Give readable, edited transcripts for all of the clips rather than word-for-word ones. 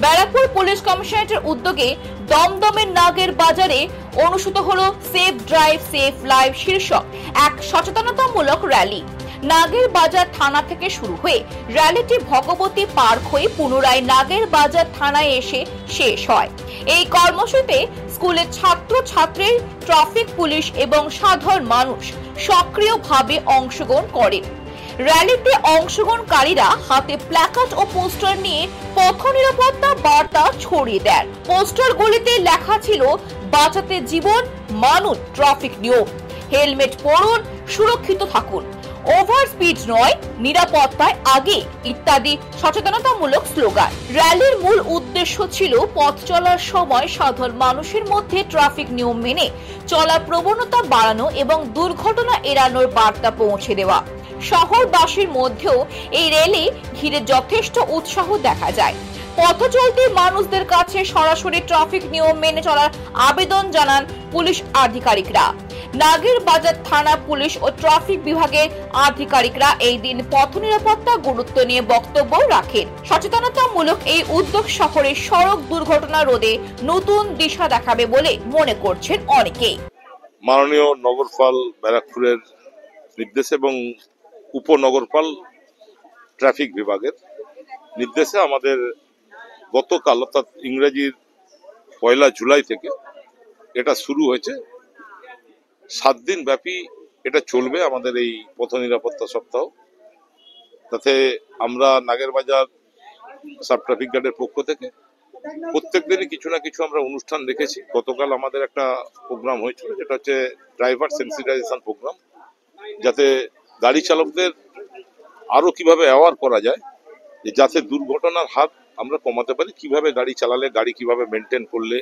Barrackpore police কমিশনারেটের উদ্যোগে দমদমের নাগের বাজারে অনুষ্ঠিত হলো সেফ ড্রাইভ সেফ লাইভ শীর্ষক এক সচেতনতামূলক র্যালি। নাগের বাজার থানা থেকে শুরু হয়ে র্যালিটি ভগবতী পার্ক হয়ে পুনরায় নাগের বাজার থানায় এসে শেষ হয়। এই কর্মসূচিতে স্কুলের ছাত্র ছাত্রী, ট্রাফিক পুলিশ এবং সাধারণ মানুষ সক্রিয়ভাবে অংশগ্রহণ করে। র্যালিতে অংশগ্রহণকারীরা হাতে প্ল্যাকার্ড ও পোস্টার নিয়ে পথ নিরাপত্তা বার্তা ছড়িয়ে দেন। পোস্টারগুলিতে লেখা ছিল, বাঁচাতে জীবন, মানুন ট্রাফিক নিয়ম, হেলমেট পরুন, সুরক্ষিত থাকুন, ওভার স্পিড নয়, নিরাপত্তায় আগে ইত্যাদি সচেতনতামূলক স্লোগান। র্যালির মূল উদ্দেশ্য ছিল পথ চলার সময় সাধারণ মানুষের মধ্যে ট্রাফিক নিয়ম মেনে চলার প্রবণতা বাড়ানো এবং দুর্ঘটনা এড়ানোর বার্তা পৌঁছে দেওয়া। শহরবাসীর মধ্যেও এই র্যালি ঘিরে যথেষ্ট উৎসাহ দেখা যায়। পথ চলতি মানুষদের কাছে সরাসরি ট্রাফিক নিয়ম মেনে চলার আবেদন জানান পুলিশ আধিকারিকরা। নাগের বাজার থানা পুলিশ ও ট্রাফিক বিভাগের আধিকারিকরা এই দিন পথ নিরাপত্তা গুরুত্ব নিয়ে বক্তব্য রাখেন। সচেতনতামূলক এই উদ্যোগ শহরের সড়ক দুর্ঘটনা রোধে নতুন দিশা দেখাবে বলে মনে করছেন অনেকেই। মাননীয় নগরপাল ব্যারাকপুরের নির্দেশ এবং উপনগরপাল ট্রাফিক বিভাগের নির্দেশে আমাদের গতকাল অর্থাৎ ইংরেজির 1 জুলাই থেকে এটা শুরু হয়েছে। 7 দিন ব্যাপী এটা চলবে আমাদের এই পথ নিরাপত্তা সপ্তাহ। তাতে আমরা নাগেরবাজার সাব ট্রাফিক গার্ডের পক্ষ থেকে প্রত্যেক দিনই কিছু না কিছু আমরা অনুষ্ঠান রেখেছি। গতকাল আমাদের একটা প্রোগ্রাম হয়েছিল, যেটা হচ্ছে ড্রাইভার সেন্সিটাইজেশন প্রোগ্রাম, যাতে গাড়ি চালকদের আরো কিভাবে অ্যাওয়ার করা যায়, যে যাতে দুর্ঘটনার হাত আমরা কমাতে পারি, কিভাবে গাড়ি চালালে, গাড়ি কিভাবে মেনটেন করলে,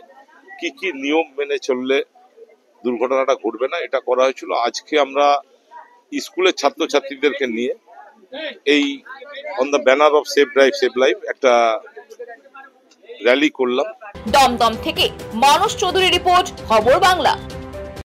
কি কি নিয়ম মেনে চললে দুর্ঘটনাটা ঘটবে না, এটা করা হয়েছিল। আজকে আমরা স্কুলের ছাত্রছাত্রীদেরকে নিয়ে এই on the banner of safe drive safe life একটা র্যালি করলাম। দমদম থেকে মানস চৌধুরী রিপোর্ট, খবর বাংলা।